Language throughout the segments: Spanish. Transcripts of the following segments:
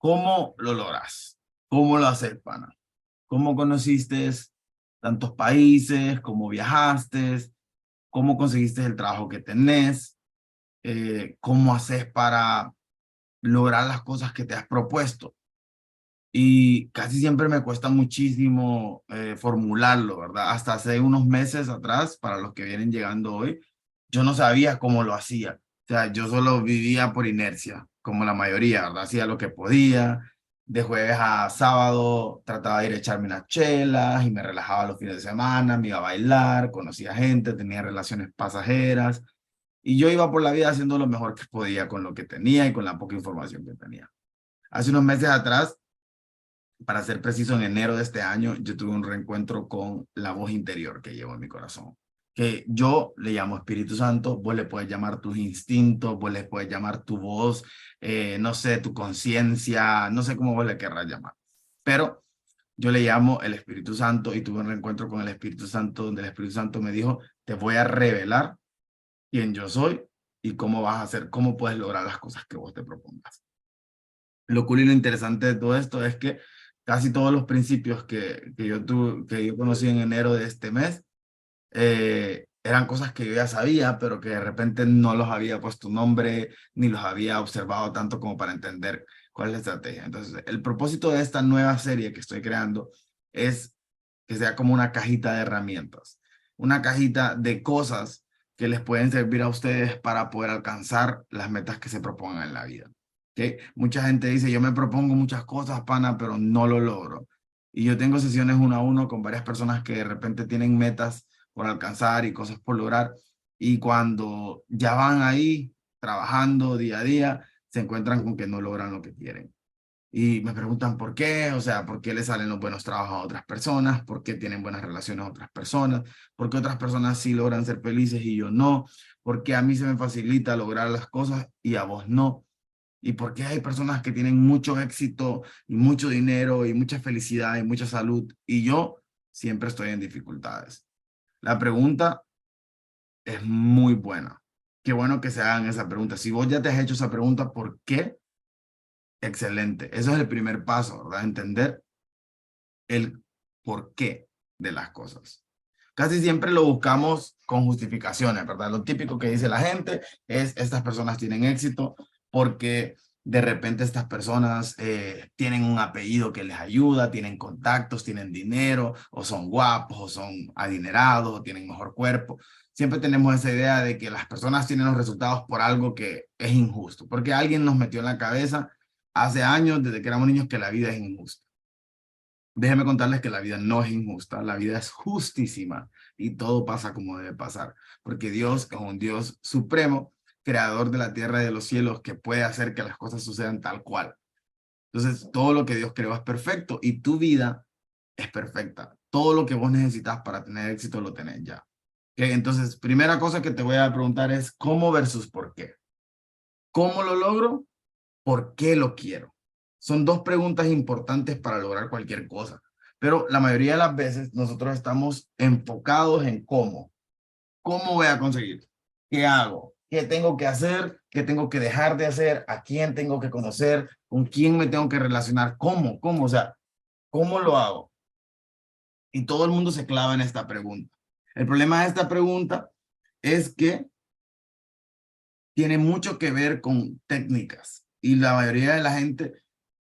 ¿Cómo lo logras? ¿Cómo lo haces, pana? ¿Cómo conociste tantos países? ¿Cómo viajaste? ¿Cómo conseguiste el trabajo que tenés? ¿Cómo haces para lograr las cosas que te has propuesto? Y casi siempre me cuesta muchísimo formularlo, ¿verdad? Hasta hace unos meses atrás, para los que vienen llegando hoy, yo no sabía cómo lo hacía. O sea, yo solo vivía por inercia, como la mayoría, ¿verdad? Hacía lo que podía. De jueves a sábado trataba de ir a echarme unas chelas y me relajaba los fines de semana, me iba a bailar, conocía gente, tenía relaciones pasajeras y yo iba por la vida haciendo lo mejor que podía con lo que tenía y con la poca información que tenía. Hace unos meses atrás, para ser preciso, en enero de este año, yo tuve un reencuentro con la voz interior que llevo en mi corazón, que yo le llamo Espíritu Santo. Vos le puedes llamar tus instintos, vos le puedes llamar tu voz, no sé, tu conciencia, no sé cómo vos le querrás llamar, pero yo le llamo el Espíritu Santo y tuve un reencuentro con el Espíritu Santo donde el Espíritu Santo me dijo, te voy a revelar quién yo soy y cómo vas a hacer, cómo puedes lograr las cosas que vos te propongas. Lo cool y lo interesante de todo esto es que casi todos los principios que yo conocí en enero de este mes eran cosas que yo ya sabía, pero que de repente no los había puesto nombre ni los había observado tanto como para entender cuál es la estrategia. Entonces, el propósito de esta nueva serie que estoy creando es que sea como una cajita de herramientas, una cajita de cosas que les pueden servir a ustedes para poder alcanzar las metas que se propongan en la vida. ¿Okay? Mucha gente dice, yo me propongo muchas cosas, pana, pero no lo logro. Y yo tengo sesiones uno a uno con varias personas que de repente tienen metas por alcanzar y cosas por lograr. Y cuando ya van ahí trabajando día a día, se encuentran con que no logran lo que quieren. Y me preguntan por qué, o sea, por qué le salen los buenos trabajos a otras personas, por qué tienen buenas relaciones a otras personas, por qué otras personas sí logran ser felices y yo no, por qué a mí se me facilita lograr las cosas y a vos no. Y por qué hay personas que tienen mucho éxito y mucho dinero y mucha felicidad y mucha salud y yo siempre estoy en dificultades. La pregunta es muy buena. Qué bueno que se hagan esa pregunta. Si vos ya te has hecho esa pregunta, ¿por qué? Excelente. Eso es el primer paso, ¿verdad? Entender el por qué de las cosas. Casi siempre lo buscamos con justificaciones, ¿verdad? Lo típico que dice la gente es, estas personas tienen éxito porque de repente estas personas tienen un apellido que les ayuda, tienen contactos, tienen dinero, o son guapos, o son adinerados, o tienen mejor cuerpo. Siempre tenemos esa idea de que las personas tienen los resultados por algo que es injusto, porque alguien nos metió en la cabeza hace años, desde que éramos niños, que la vida es injusta. Déjenme contarles que la vida no es injusta, la vida es justísima y todo pasa como debe pasar, porque Dios es un Dios supremo, creador de la tierra y de los cielos, que puede hacer que las cosas sucedan tal cual. Entonces, todo lo que Dios creó es perfecto y tu vida es perfecta. Todo lo que vos necesitas para tener éxito lo tenés ya. ¿Okay? Entonces, primera cosa que te voy a preguntar es cómo versus por qué. ¿Cómo lo logro? ¿Por qué lo quiero? Son dos preguntas importantes para lograr cualquier cosa, pero la mayoría de las veces nosotros estamos enfocados en cómo. ¿Cómo voy a conseguir? ¿Qué hago? ¿Qué tengo que hacer? ¿Qué tengo que dejar de hacer? ¿A quién tengo que conocer? ¿Con quién me tengo que relacionar? ¿Cómo? ¿Cómo? O sea, ¿cómo lo hago? Y todo el mundo se clava en esta pregunta. El problema de esta pregunta es que tiene mucho que ver con técnicas y la mayoría de la gente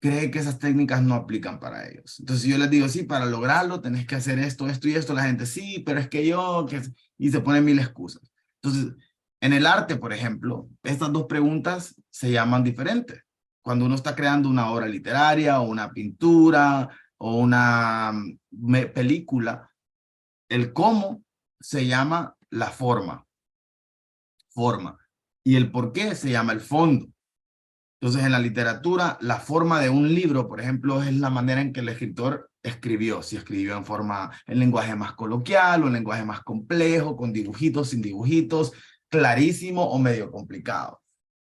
cree que esas técnicas no aplican para ellos. Entonces yo les digo, sí, para lograrlo tenés que hacer esto, esto y esto. La gente, sí, pero es que yo, que... y se ponen mil excusas. Entonces, en el arte, por ejemplo, estas dos preguntas se llaman diferentes. Cuando uno está creando una obra literaria o una pintura o una película, el cómo se llama la forma, y el por qué se llama el fondo. Entonces, en la literatura, la forma de un libro, por ejemplo, es la manera en que el escritor escribió. Si escribió en forma, en lenguaje más coloquial o en lenguaje más complejo, con dibujitos, sin dibujitos, clarísimo o medio complicado.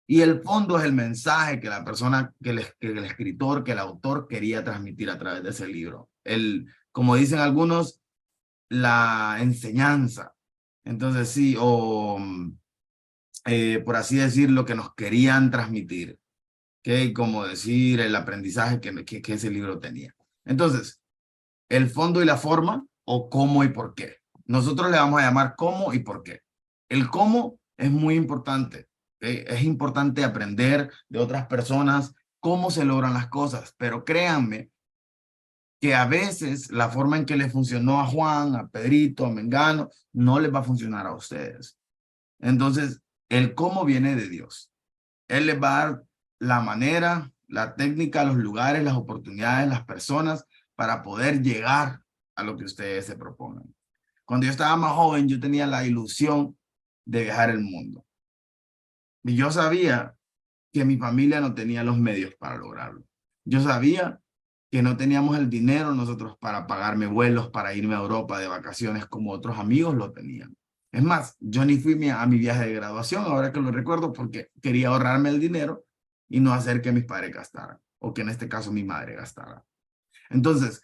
Y el fondo es el mensaje que la persona, que el escritor, que el autor quería transmitir a través de ese libro. Como dicen algunos, la enseñanza. Entonces, sí, o por así decir, lo que nos querían transmitir. ¿ok? Como decir el aprendizaje que ese libro tenía. Entonces, el fondo y la forma, o cómo y por qué. Nosotros le vamos a llamar cómo y por qué. El cómo es muy importante. ¿Ok? Es importante aprender de otras personas cómo se logran las cosas, pero créanme que a veces la forma en que le funcionó a Juan, a Pedrito, a Mengano, no les va a funcionar a ustedes. Entonces, el cómo viene de Dios. Él les va a dar la manera, la técnica, los lugares, las oportunidades, las personas para poder llegar a lo que ustedes se propongan. Cuando yo estaba más joven, yo tenía la ilusión de viajar el mundo. Y yo sabía que mi familia no tenía los medios para lograrlo. Yo sabía que no teníamos el dinero nosotros para pagarme vuelos, para irme a Europa de vacaciones como otros amigos lo tenían. Es más, yo ni fui a mi viaje de graduación, ahora que lo recuerdo, porque quería ahorrarme el dinero y no hacer que mis padres gastaran, o que en este caso mi madre gastara. Entonces,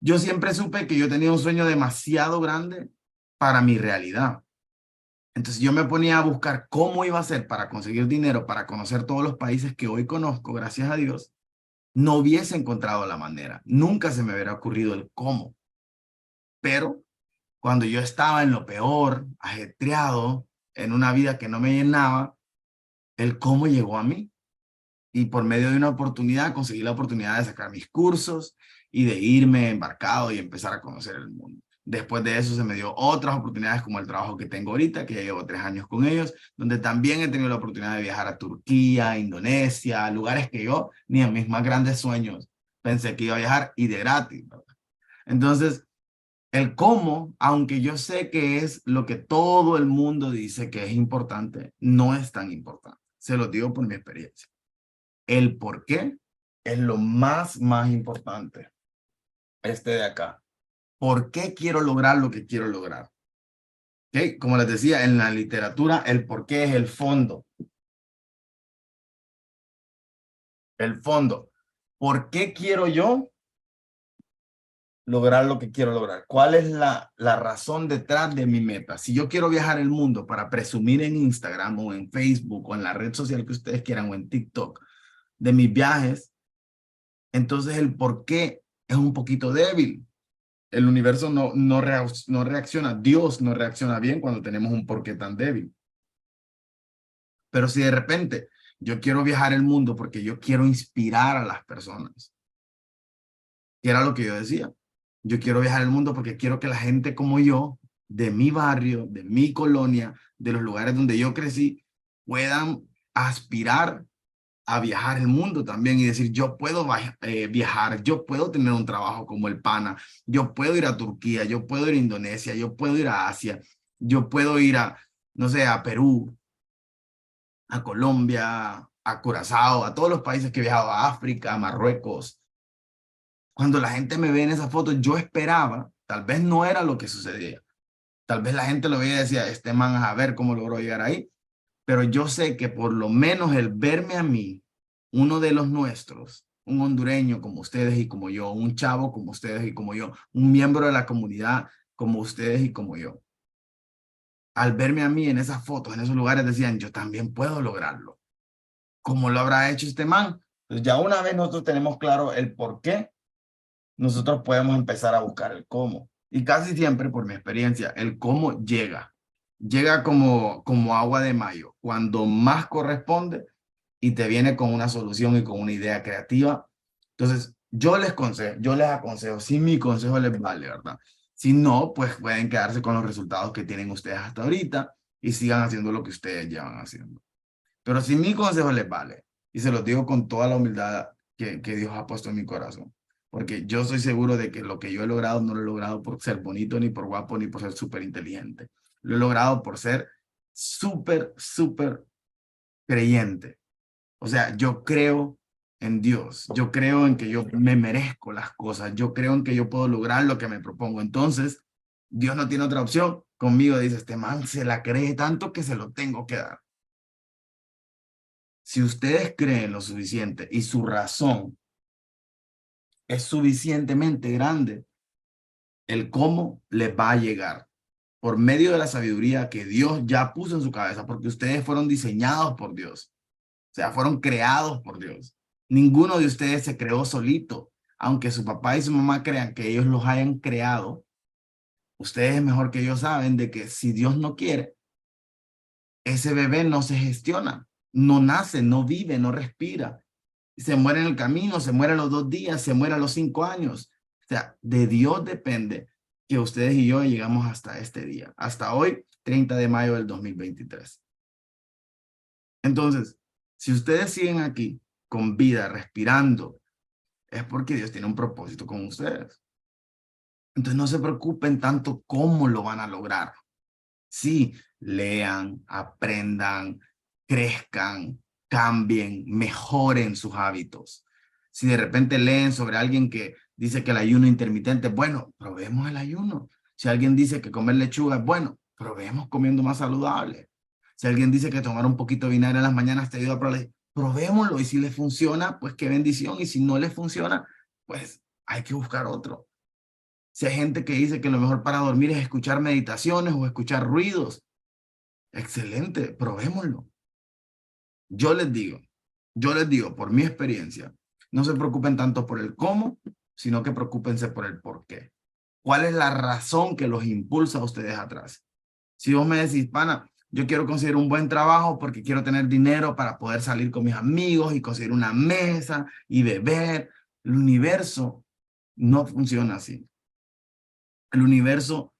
yo siempre supe que yo tenía un sueño demasiado grande para mi realidad. Entonces yo me ponía a buscar cómo iba a ser para conseguir dinero, para conocer todos los países que hoy conozco, gracias a Dios. No hubiese encontrado la manera. Nunca se me hubiera ocurrido el cómo. Pero cuando yo estaba en lo peor, ajetreado, en una vida que no me llenaba, el cómo llegó a mí. Y por medio de una oportunidad, conseguí la oportunidad de sacar mis cursos y de irme embarcado y empezar a conocer el mundo. Después de eso se me dio otras oportunidades como el trabajo que tengo ahorita, que ya llevo 3 años con ellos, donde también he tenido la oportunidad de viajar a Turquía, Indonesia, lugares que yo ni en mis más grandes sueños pensé que iba a viajar y de gratis, ¿verdad? Entonces, el cómo, aunque yo sé que es lo que todo el mundo dice que es importante, no es tan importante. Se lo digo por mi experiencia. El por qué es lo más importante. Este de acá. ¿Por qué quiero lograr lo que quiero lograr? ¿Ok? Como les decía, en la literatura, el por qué es el fondo. El fondo. ¿Por qué quiero yo lograr lo que quiero lograr? ¿Cuál es la razón detrás de mi meta? Si yo quiero viajar el mundo para presumir en Instagram o en Facebook o en la red social que ustedes quieran o en TikTok de mis viajes, entonces el por qué es un poquito débil. El universo no reacciona, Dios no reacciona bien cuando tenemos un porqué tan débil. Pero si de repente yo quiero viajar el mundo porque yo quiero inspirar a las personas, que era lo que yo decía, yo quiero viajar el mundo porque quiero que la gente como yo, de mi barrio, de mi colonia, de los lugares donde yo crecí, puedan aspirar a viajar el mundo también y decir, yo puedo viajar, yo puedo tener un trabajo como el pana, yo puedo ir a Turquía, yo puedo ir a Indonesia, yo puedo ir a Asia, yo puedo ir a, no sé, a Perú, a Colombia, a Curazao, a todos los países que he viajado, a África, a Marruecos. Cuando la gente me ve en esa foto, yo esperaba, tal vez no era lo que sucedía, tal vez la gente lo veía y decía, este man a ver cómo logró llegar ahí, pero yo sé que por lo menos el verme a mí, uno de los nuestros, un hondureño como ustedes y como yo, un chavo como ustedes y como yo, un miembro de la comunidad como ustedes y como yo, al verme a mí en esas fotos, en esos lugares, decían, yo también puedo lograrlo. ¿Cómo lo habrá hecho este man? Pues ya una vez nosotros tenemos claro el por qué, nosotros podemos empezar a buscar el cómo. Y casi siempre, por mi experiencia, el cómo llega. Llega como agua de mayo. Cuando más corresponde y te viene con una solución y con una idea creativa. Entonces, yo les aconsejo, si mi consejo les vale, ¿verdad? Si no, pues pueden quedarse con los resultados que tienen ustedes hasta ahorita y sigan haciendo lo que ustedes llevan haciendo. Pero si mi consejo les vale, y se los digo con toda la humildad que Dios ha puesto en mi corazón, porque yo soy seguro de que lo que yo he logrado no lo he logrado por ser bonito, ni por guapo, ni por ser súper inteligente. Lo he logrado por ser súper creyente. O sea, yo creo en Dios, yo creo en que yo me merezco las cosas, yo creo en que yo puedo lograr lo que me propongo. Entonces, Dios no tiene otra opción. Conmigo dice, este man se la cree tanto que se lo tengo que dar. Si ustedes creen lo suficiente y su razón es suficientemente grande, el cómo les va a llegar por medio de la sabiduría que Dios ya puso en su cabeza, porque ustedes fueron diseñados por Dios. sea, fueron creados por Dios. Ninguno de ustedes se creó solito. Aunque su papá y su mamá crean que ellos los hayan creado, ustedes mejor que ellos saben de que si Dios no quiere, ese bebé no se gestiona, no nace, no vive, no respira. Se muere en el camino, se muere a los 2 días, se muere a los 5 años. O sea, de Dios depende que ustedes y yo llegamos hasta este día, hasta hoy, 30 de mayo del 2023. Entonces, si ustedes siguen aquí con vida, respirando, es porque Dios tiene un propósito con ustedes. Entonces, no se preocupen tanto cómo lo van a lograr. Sí, lean, aprendan, crezcan, cambien, mejoren sus hábitos. Si de repente leen sobre alguien que dice que el ayuno intermitente, bueno, probemos el ayuno. Si alguien dice que comer lechuga es bueno, probemos comiendo más saludable. Si alguien dice que tomar un poquito de vinagre en las mañanas te ayuda a probémoslo. Y si le funciona, pues qué bendición. Y si no le funciona, pues hay que buscar otro. Si hay gente que dice que lo mejor para dormir es escuchar meditaciones o escuchar ruidos, excelente, probémoslo. Yo les digo, por mi experiencia, no se preocupen tanto por el cómo, sino que preocúpense por el por qué. ¿Cuál es la razón que los impulsa a ustedes atrás? Si vos me decís, pana, yo quiero conseguir un buen trabajo porque quiero tener dinero para poder salir con mis amigos y conseguir una mesa y beber, el universo no funciona así. El universo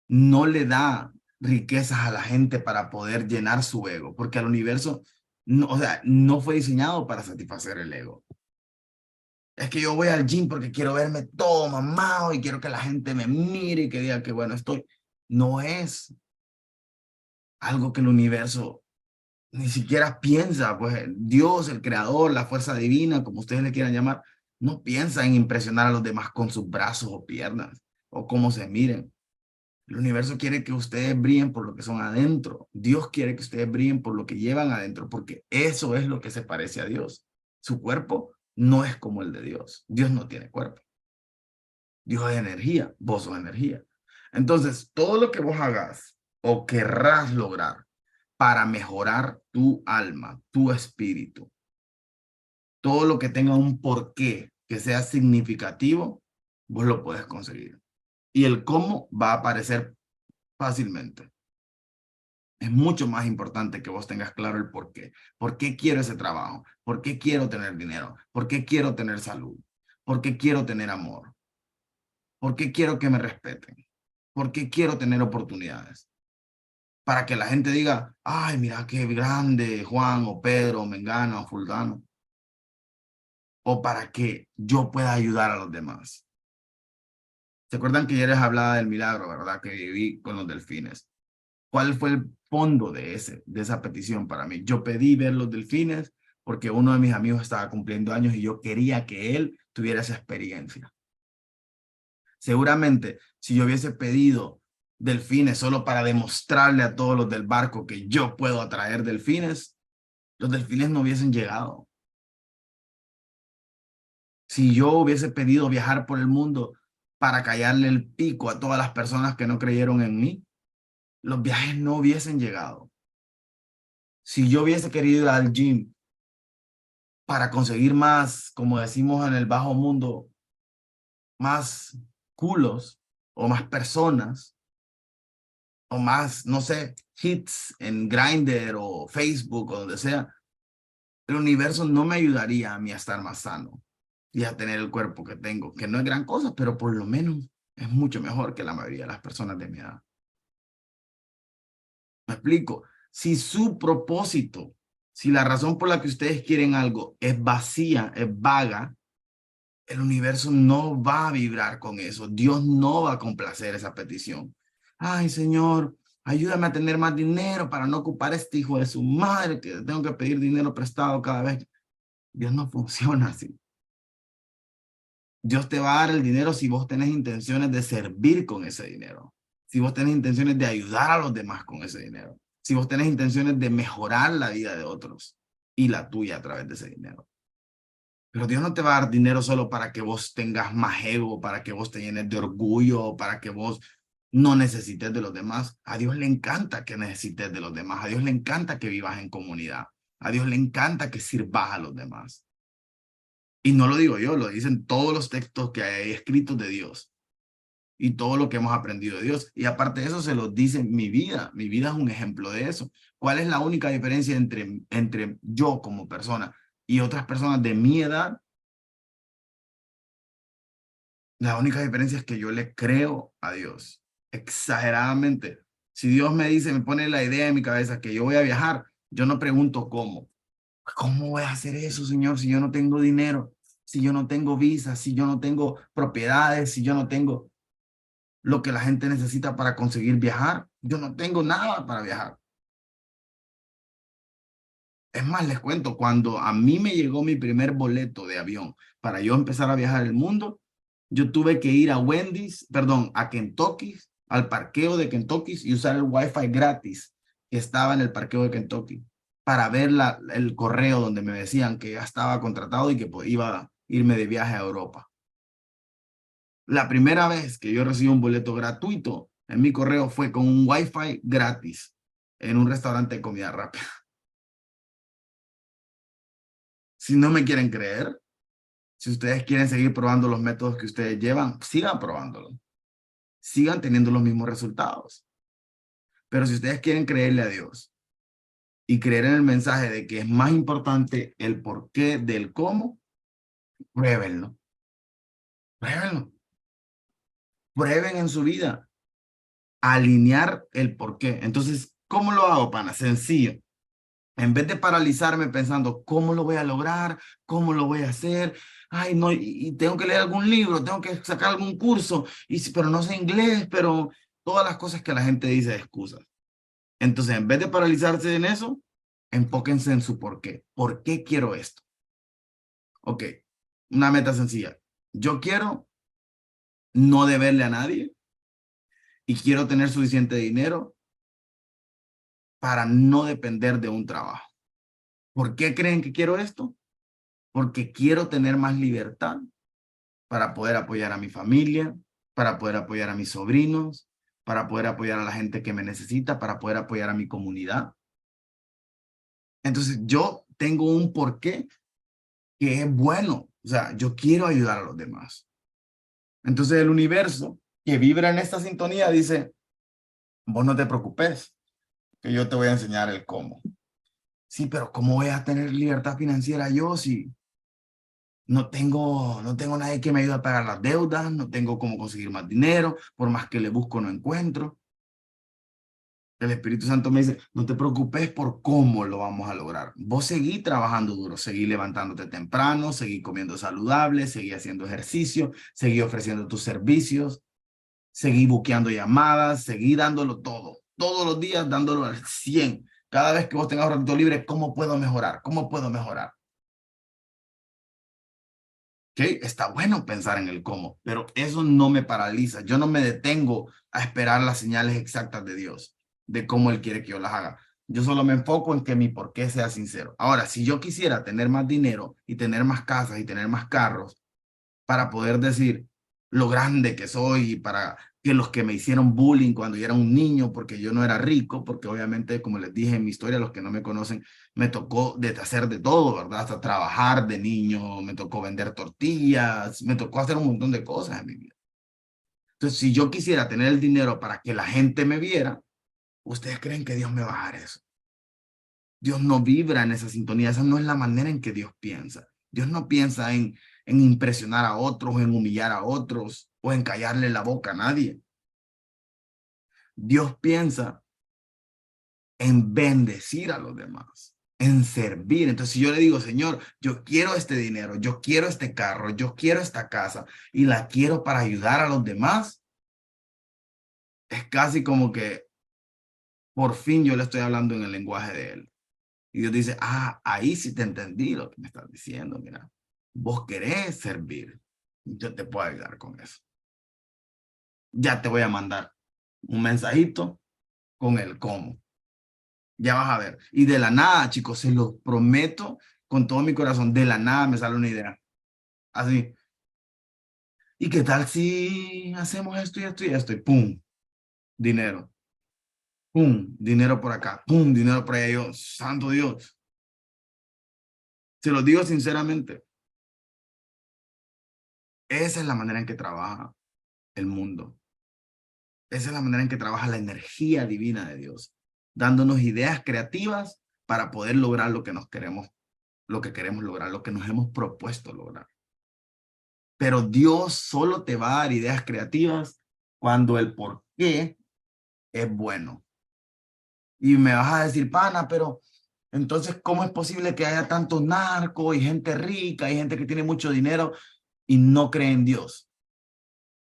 no le da riquezas a la gente para poder llenar su ego, porque al universo, no, o sea, no fue diseñado para satisfacer el ego. Es que yo voy al gym porque quiero verme todo mamado y quiero que la gente me mire y que diga que bueno estoy. No es algo que el universo ni siquiera piensa, pues Dios, el creador, la fuerza divina, como ustedes le quieran llamar, no piensa en impresionar a los demás con sus brazos o piernas o cómo se miren. El universo quiere que ustedes brillen por lo que son adentro. Dios quiere que ustedes brillen por lo que llevan adentro, porque eso es lo que se parece a Dios. Su cuerpo no es como el de Dios. Dios no tiene cuerpo. Dios es energía, vos sos energía. Entonces, todo lo que vos hagas o querrás lograr para mejorar tu alma, tu espíritu, todo lo que tenga un porqué que sea significativo, vos lo puedes conseguir. Y el cómo va a aparecer fácilmente. Es mucho más importante que vos tengas claro el por qué. ¿Por qué quiero ese trabajo? ¿Por qué quiero tener dinero? ¿Por qué quiero tener salud? ¿Por qué quiero tener amor? ¿Por qué quiero que me respeten? ¿Por qué quiero tener oportunidades? Para que la gente diga, ay, mira qué grande Juan o Pedro o Mengano o Fulgano. O para que yo pueda ayudar a los demás. ¿Se acuerdan que ya les hablaba del milagro, verdad? Que viví con los delfines. ¿Cuál fue el fondo de esa petición para mí? Yo pedí ver los delfines porque uno de mis amigos estaba cumpliendo años y yo quería que él tuviera esa experiencia. Seguramente, si yo hubiese pedido delfines solo para demostrarle a todos los del barco que yo puedo atraer delfines, los delfines no hubiesen llegado. Si yo hubiese pedido viajar por el mundo para callarle el pico a todas las personas que no creyeron en mí, los viajes no hubiesen llegado. Si yo hubiese querido ir al gym para conseguir más, como decimos en el bajo mundo, más culos o más personas o más, no sé, hits en Grindr o Facebook o donde sea, el universo no me ayudaría a mí a estar más sano y a tener el cuerpo que tengo, que no es gran cosa, pero por lo menos es mucho mejor que la mayoría de las personas de mi edad. Me explico. Si su propósito, si la razón por la que ustedes quieren algo es vacía, es vaga, el universo no va a vibrar con eso. Dios no va a complacer esa petición. Ay, Señor, ayúdame a tener más dinero para no ocupar a este hijo de su madre, que tengo que pedir dinero prestado cada vez. Dios no funciona así. Dios te va a dar el dinero si vos tenés intenciones de servir con ese dinero. Si vos tenés intenciones de ayudar a los demás con ese dinero. Si vos tenés intenciones de mejorar la vida de otros y la tuya a través de ese dinero. Pero Dios no te va a dar dinero solo para que vos tengas más ego, para que vos te llenes de orgullo, para que vos no necesites de los demás. A Dios le encanta que necesites de los demás. A Dios le encanta que vivas en comunidad. A Dios le encanta que sirvas a los demás. Y no lo digo yo, lo dicen todos los textos que hay escritos de Dios y todo lo que hemos aprendido de Dios. Y aparte de eso, se los dice mi vida. Mi vida es un ejemplo de eso. ¿Cuál es la única diferencia entre yo como persona y otras personas de mi edad? La única diferencia es que yo le creo a Dios exageradamente. Si Dios me dice, me pone la idea en mi cabeza que yo voy a viajar, yo no pregunto cómo. ¿Cómo voy a hacer eso, Señor, si yo no tengo dinero, si yo no tengo visa, si yo no tengo propiedades, si yo no tengo lo que la gente necesita para conseguir viajar? Yo no tengo nada para viajar. Es más, les cuento, cuando a mí me llegó mi primer boleto de avión para yo empezar a viajar el mundo, yo tuve que ir a Wendy's, perdón, a Kentucky, al parqueo de Kentucky y usar el Wi-Fi gratis que estaba en el parqueo de Kentucky para ver el correo donde me decían que ya estaba contratado y que iba a irme de viaje a Europa. La primera vez que yo recibí un boleto gratuito en mi correo fue con un Wi-Fi gratis en un restaurante de comida rápida. Si no me quieren creer, si ustedes quieren seguir probando los métodos que ustedes llevan, sigan probándolos. Sigan teniendo los mismos resultados. Pero si ustedes quieren creerle a Dios y creer en el mensaje de que es más importante el porqué del cómo, pruébenlo. Pruébenlo. Prueben en su vida alinear el porqué. Entonces, ¿cómo lo hago, pana? Sencillo. En vez de paralizarme pensando, ¿cómo lo voy a lograr? ¿Cómo lo voy a hacer? Ay, no, y tengo que leer algún libro, tengo que sacar algún curso, pero no sé inglés, pero todas las cosas que la gente dice de excusas. Entonces, en vez de paralizarse en eso, enfóquense en su por qué. ¿Por qué quiero esto? Ok, una meta sencilla. Yo quiero no deberle a nadie y quiero tener suficiente dinero para no depender de un trabajo. ¿Por qué creen que quiero esto? Porque quiero tener más libertad para poder apoyar a mi familia, para poder apoyar a mis sobrinos, para poder apoyar a la gente que me necesita, para poder apoyar a mi comunidad. Entonces, yo tengo un porqué que es bueno. O sea, yo quiero ayudar a los demás. Entonces, el universo que vibra en esta sintonía dice, vos no te preocupes, que yo te voy a enseñar el cómo. Sí, pero ¿cómo voy a tener libertad financiera yo si no tengo nadie que me ayude a pagar las deudas, no tengo cómo conseguir más dinero, por más que le busco no encuentro? El Espíritu Santo me dice, no te preocupes por cómo lo vamos a lograr. Vos seguí trabajando duro, seguí levantándote temprano, seguí comiendo saludable, seguí haciendo ejercicio, seguí ofreciendo tus servicios, seguí buqueando llamadas, seguí dándolo todo, todos los días dándolo al 100. Cada vez que vos tengas un ratito libre, ¿cómo puedo mejorar? ¿Cómo puedo mejorar? ¿Ok? Está bueno pensar en el cómo, pero eso no me paraliza. Yo no me detengo a esperar las señales exactas de Dios, de cómo Él quiere que yo las haga. Yo solo me enfoco en que mi por qué sea sincero. Ahora, si yo quisiera tener más dinero y tener más casas y tener más carros, para poder decir lo grande que soy y para que los que me hicieron bullying cuando yo era un niño porque yo no era rico, porque obviamente, como les dije en mi historia, los que no me conocen, me tocó hacer de todo, ¿verdad? Hasta trabajar de niño, me tocó vender tortillas, me tocó hacer un montón de cosas en mi vida. Entonces, si yo quisiera tener el dinero para que la gente me viera, ¿ustedes creen que Dios me va a dar eso? Dios no vibra en esa sintonía, esa no es la manera en que Dios piensa. Dios no piensa en impresionar a otros, en humillar a otros o en callarle la boca a nadie. Dios piensa en bendecir a los demás, en servir. Entonces, si yo le digo, Señor, yo quiero este dinero, yo quiero este carro, yo quiero esta casa y la quiero para ayudar a los demás, es casi como que por fin yo le estoy hablando en el lenguaje de Él. Y Dios dice, ahí sí te entendí lo que me estás diciendo, mira. Vos querés servir, yo te puedo ayudar con eso. Ya te voy a mandar un mensajito con el cómo. Ya vas a ver. Y de la nada, chicos, se los prometo con todo mi corazón, de la nada me sale una idea. Así. ¿Y qué tal si hacemos esto y esto y esto? Y pum, dinero. Pum, dinero por acá. Pum, dinero por allá. Yo, santo Dios. Se lo digo sinceramente. Esa es la manera en que trabaja el mundo. Esa es la manera en que trabaja la energía divina de Dios, dándonos ideas creativas para poder lograr lo que queremos lograr, lo que nos hemos propuesto lograr. Pero Dios solo te va a dar ideas creativas cuando el por qué es bueno. Y me vas a decir, pana, pero entonces, ¿cómo es posible que haya tantos narcos y gente rica y gente que tiene mucho dinero y no cree en Dios?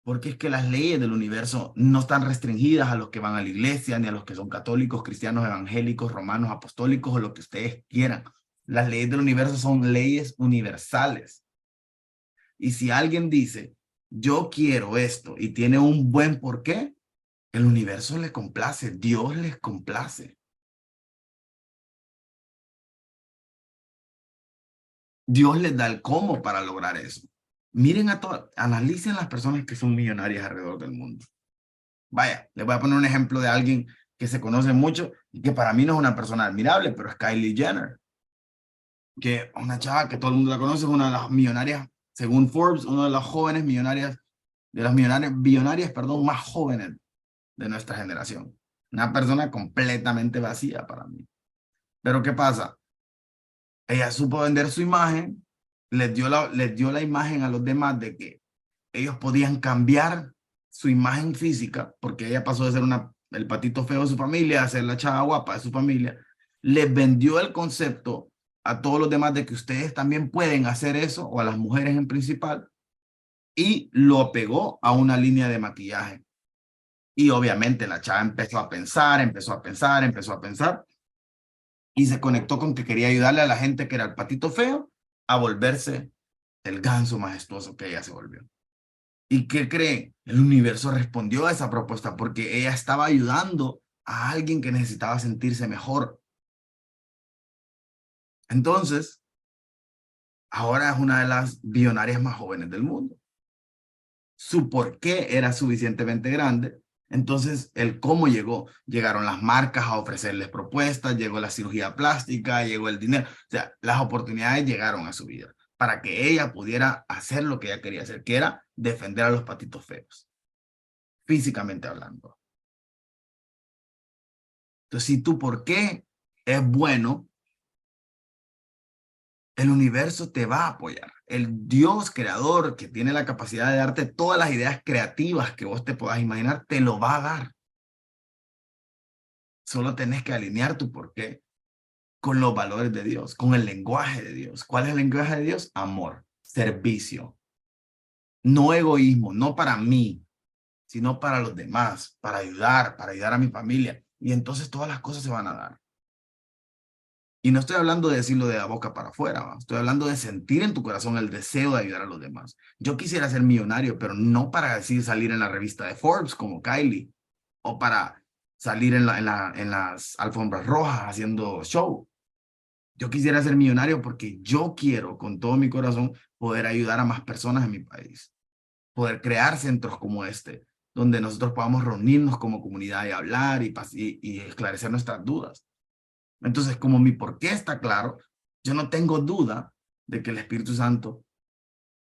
Porque es que las leyes del universo no están restringidas a los que van a la iglesia, ni a los que son católicos, cristianos, evangélicos, romanos, apostólicos o lo que ustedes quieran. Las leyes del universo son leyes universales. Y si alguien dice, yo quiero esto y tiene un buen porqué, el universo les complace, Dios les complace. Dios les da el cómo para lograr eso. Miren analicen las personas que son millonarias alrededor del mundo. Vaya, les voy a poner un ejemplo de alguien que se conoce mucho y que para mí no es una persona admirable, pero es Kylie Jenner, que una chava que todo el mundo la conoce, es una de las millonarias, según Forbes, una de las jóvenes millonarias, de las billonarias, perdón, más jóvenes de nuestra generación. Una persona completamente vacía para mí. Pero ¿qué pasa? Ella supo vender su imagen, les dio la imagen a los demás de que ellos podían cambiar su imagen física, porque ella pasó de ser el patito feo de su familia a ser la chava guapa de su familia. Les vendió el concepto a todos los demás de que ustedes también pueden hacer eso, o a las mujeres en principal, y lo pegó a una línea de maquillaje. Y obviamente la chava empezó a pensar, y se conectó con que quería ayudarle a la gente que era el patito feo a volverse el ganso majestuoso que ella se volvió. ¿Y qué cree? El universo respondió a esa propuesta porque ella estaba ayudando a alguien que necesitaba sentirse mejor. Entonces, ahora es una de las billonarias más jóvenes del mundo. Su por qué era suficientemente grande. Entonces, el cómo llegó. Llegaron las marcas a ofrecerles propuestas, llegó la cirugía plástica, llegó el dinero. O sea, las oportunidades llegaron a su vida para que ella pudiera hacer lo que ella quería hacer, que era defender a los patitos feos, físicamente hablando. Entonces, si tu por qué es bueno, el universo te va a apoyar. El Dios creador que tiene la capacidad de darte todas las ideas creativas que vos te puedas imaginar, te lo va a dar. Solo tenés que alinear tu porqué con los valores de Dios, con el lenguaje de Dios. ¿Cuál es el lenguaje de Dios? Amor, servicio, no egoísmo, no para mí, sino para los demás, para ayudar a mi familia. Y entonces todas las cosas se van a dar. Y no estoy hablando de decirlo de la boca para afuera, ¿va? Estoy hablando de sentir en tu corazón el deseo de ayudar a los demás. Yo quisiera ser millonario, pero no para decir salir en la revista de Forbes como Kylie, o para salir en las alfombras rojas haciendo show. Yo quisiera ser millonario porque yo quiero con todo mi corazón poder ayudar a más personas en mi país, poder crear centros como este, donde nosotros podamos reunirnos como comunidad y hablar y esclarecer nuestras dudas. Entonces, como mi por qué está claro, yo no tengo duda de que el Espíritu Santo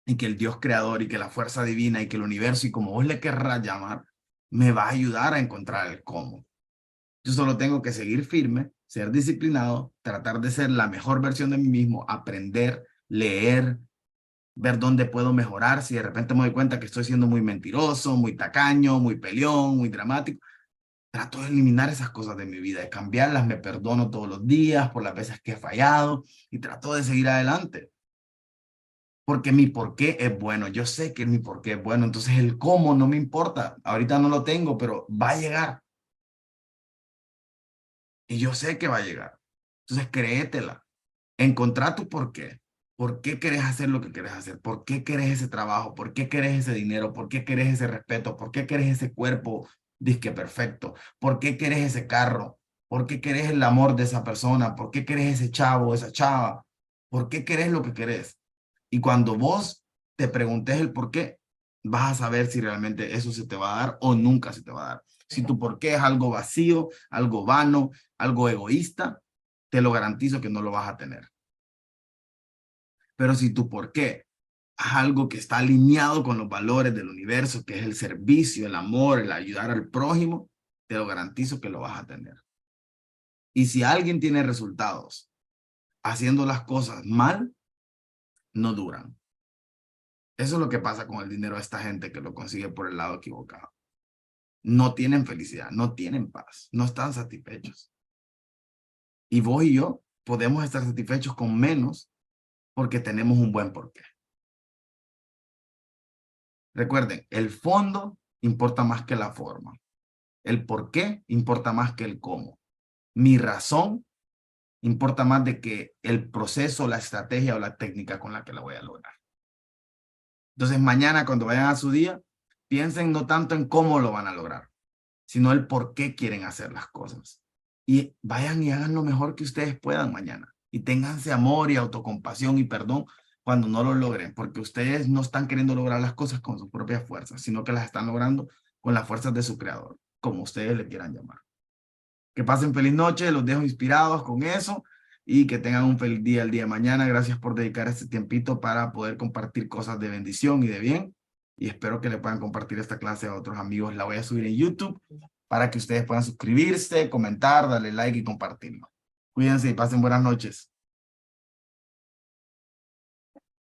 y que el Dios creador y que la fuerza divina y que el universo y como vos le querrás llamar, me va a ayudar a encontrar el cómo. Yo solo tengo que seguir firme, ser disciplinado, tratar de ser la mejor versión de mí mismo, aprender, leer, ver dónde puedo mejorar. Si de repente me doy cuenta que estoy siendo muy mentiroso, muy tacaño, muy peleón, muy dramático, trato de eliminar esas cosas de mi vida, de cambiarlas, me perdono todos los días por las veces que he fallado y trato de seguir adelante. Porque mi porqué es bueno, yo sé que mi porqué es bueno, entonces el cómo no me importa, ahorita no lo tengo, pero va a llegar y yo sé que va a llegar. Entonces créetela, encontrá tu porqué. ¿Por qué querés hacer lo que querés hacer? ¿Por qué querés ese trabajo? ¿Por qué querés ese dinero? ¿Por qué querés ese respeto? ¿Por qué querés ese cuerpo disque perfecto? ¿Por qué querés ese carro? ¿Por qué querés el amor de esa persona? ¿Por qué querés ese chavo, esa chava? ¿Por qué querés lo que querés? Y cuando vos te preguntes el por qué, vas a saber si realmente eso se te va a dar o nunca se te va a dar. Si tu por qué es algo vacío, algo vano, algo egoísta, te lo garantizo que no lo vas a tener. Pero si tu por qué es algo que está alineado con los valores del universo, que es el servicio, el amor, el ayudar al prójimo, te lo garantizo que lo vas a tener. Y si alguien tiene resultados haciendo las cosas mal, no duran. Eso es lo que pasa con el dinero de esta gente que lo consigue por el lado equivocado. No tienen felicidad, no tienen paz, no están satisfechos. Y vos y yo podemos estar satisfechos con menos porque tenemos un buen porqué. Recuerden, el fondo importa más que la forma. El porqué importa más que el cómo. Mi razón importa más de que el proceso, la estrategia o la técnica con la que la voy a lograr. Entonces mañana cuando vayan a su día, piensen no tanto en cómo lo van a lograr, sino el por qué quieren hacer las cosas. Y vayan y hagan lo mejor que ustedes puedan mañana. Y ténganse amor y autocompasión y perdón cuando no lo logren, porque ustedes no están queriendo lograr las cosas con sus propias fuerzas, sino que las están logrando con las fuerzas de su creador, como ustedes le quieran llamar. Que pasen feliz noche, los dejo inspirados con eso y que tengan un feliz día el día de mañana. Gracias por dedicar este tiempito para poder compartir cosas de bendición y de bien. Y espero que le puedan compartir esta clase a otros amigos. La voy a subir en YouTube para que ustedes puedan suscribirse, comentar, darle like y compartirlo. Cuídense y pasen buenas noches.